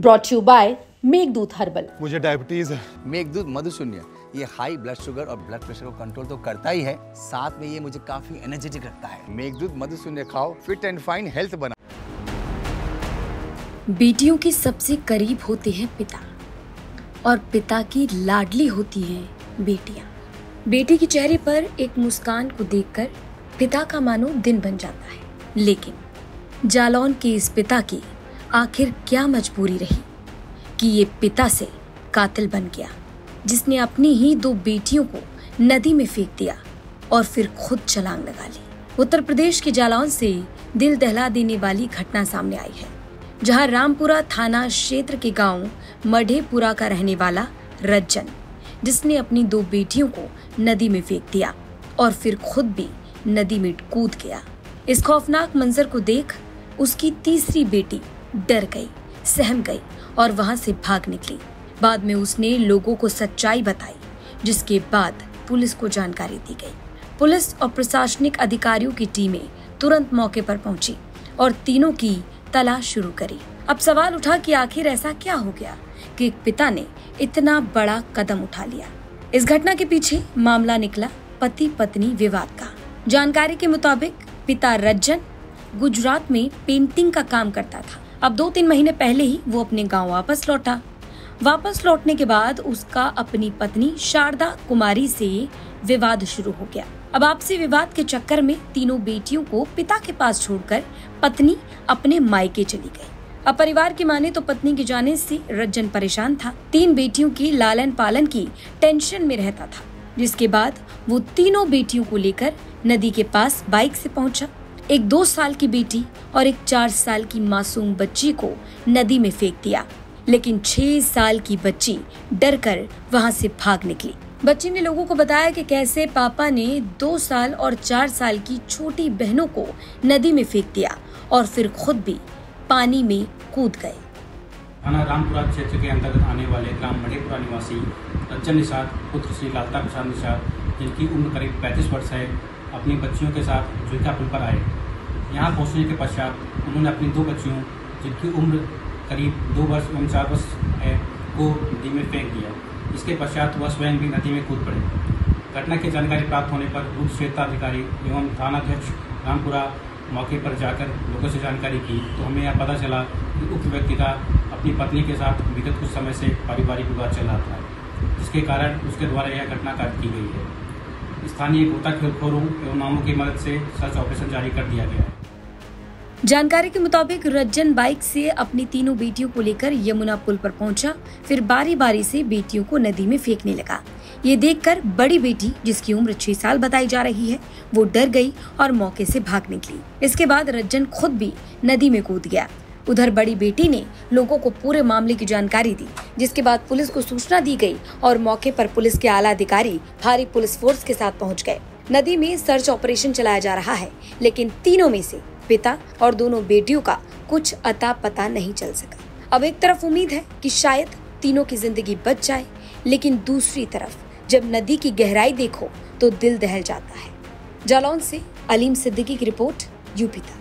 Brought you by Meghdoot herbal. मुझे diabetes है। मेघदूत मधुशून्य ये हाई ब्लड शुगर और ब्लड प्रेशर को कंट्रोल तो करता ही है, साथ में ये मुझे काफी एनर्जेटिक रखता है। मेघदूत मधुशून्य खाओ, फिट एंड फाइन हेल्थ बना। बेटियों के सबसे करीब होते हैं पिता और पिता की लाडली होती हैं बेटियां। बेटी के चेहरे पर एक मुस्कान को देखकर पिता का मानो दिन बन जाता है, लेकिन जालौन के इस पिता की आखिर क्या मजबूरी रही कि ये पिता से कातिल बन गया, जिसने अपनी ही 2 बेटियों को नदी में फेंक दिया और फिर खुद छलांग लगा ली। उत्तर प्रदेश के जालौन से दिल दहला देने वाली घटना सामने आई है, जहां रामपुरा थाना क्षेत्र के गांव मढ़ेपुरा का रहने वाला रज्जन, जिसने अपनी 2 बेटियों को नदी में फेंक दिया और फिर खुद भी नदी में कूद गया। इस खौफनाक मंजर को देख उसकी तीसरी बेटी डर गई, सहम गई और वहां से भाग निकली। बाद में उसने लोगों को सच्चाई बताई, जिसके बाद पुलिस को जानकारी दी गई। पुलिस और प्रशासनिक अधिकारियों की टीमें तुरंत मौके पर पहुंची और तीनों की तलाश शुरू करी। अब सवाल उठा कि आखिर ऐसा क्या हो गया कि एक पिता ने इतना बड़ा कदम उठा लिया। इस घटना के पीछे मामला निकला पति पत्नी विवाद का। जानकारी के मुताबिक पिता रज्जन गुजरात में पेंटिंग का काम करता था। अब 2-3 महीने पहले ही वो अपने गांव वापस लौटा। वापस लौटने के बाद उसका अपनी पत्नी शारदा कुमारी से विवाद शुरू हो गया। अब आपसी विवाद के चक्कर में तीनों बेटियों को पिता के पास छोड़कर पत्नी अपने मायके चली गई। अब परिवार की माने तो पत्नी के जाने से रज्जन परेशान था। 3 बेटियों की लालन पालन की टेंशन में रहता था, जिसके बाद वो तीनों बेटियों को लेकर नदी के पास बाइक से पहुंचा। एक 2 साल की बेटी और एक 4 साल की मासूम बच्ची को नदी में फेंक दिया, लेकिन 6 साल की बच्ची डरकर वहां से भाग निकली। बच्ची ने लोगों को बताया कि कैसे पापा ने 2 साल और 4 साल की छोटी बहनों को नदी में फेंक दिया और फिर खुद भी पानी में कूद गए। थाना रामपुरा क्षेत्र के अंतर्गत आने वाले ग्राम मढ़ेपुरा निवासी रज्जन निषाद पुत्र श्री लालता प्रसाद निषाद, जिनकी उम्र करीब 35 वर्ष है, अपनी बच्चियों के साथ जुइका पुल पर आए। यहाँ पहुँचने के पश्चात उन्होंने अपनी 2 बच्चियों, जिनकी उम्र करीब 2 वर्ष एवं 4 वर्ष है, को नदी में फेंक दिया। इसके पश्चात वह स्वयं भी नदी में कूद पड़े। घटना की जानकारी प्राप्त होने पर उप क्षेत्राधिकारी एवं थानाध्यक्ष रामपुरा मौके पर जाकर लोगों से जानकारी की, तो हमें यह पता चला कि उक्त व्यक्ति का अपनी पत्नी के साथ विगत कुछ समय से पारिवारिक विवाद चल रहा था, जिसके कारण उसके द्वारा यह घटना कार्य की गई है। स्थानीय गोताखोरों एवं नामों की मदद से सर्च ऑपरेशन जारी कर दिया गया है। जानकारी के मुताबिक रज्जन बाइक से अपनी तीनों बेटियों को लेकर यमुना पुल पर पहुंचा, फिर बारी बारी से बेटियों को नदी में फेंकने लगा। ये देखकर बड़ी बेटी, जिसकी उम्र 6 साल बताई जा रही है, वो डर गई और मौके से भाग निकली। इसके बाद रज्जन खुद भी नदी में कूद गया। उधर बड़ी बेटी ने लोगों को पूरे मामले की जानकारी दी, जिसके बाद पुलिस को सूचना दी गई और मौके पर पुलिस के आला अधिकारी भारी पुलिस फोर्स के साथ पहुंच गए। नदी में सर्च ऑपरेशन चलाया जा रहा है, लेकिन तीनों में से पिता और दोनों बेटियों का कुछ अता पता नहीं चल सका। अब एक तरफ उम्मीद है कि शायद तीनों की जिंदगी बच जाए, लेकिन दूसरी तरफ जब नदी की गहराई देखो तो दिल दहल जाता है। जालौन से अलीम सिद्दीकी की रिपोर्ट, यूपी तक।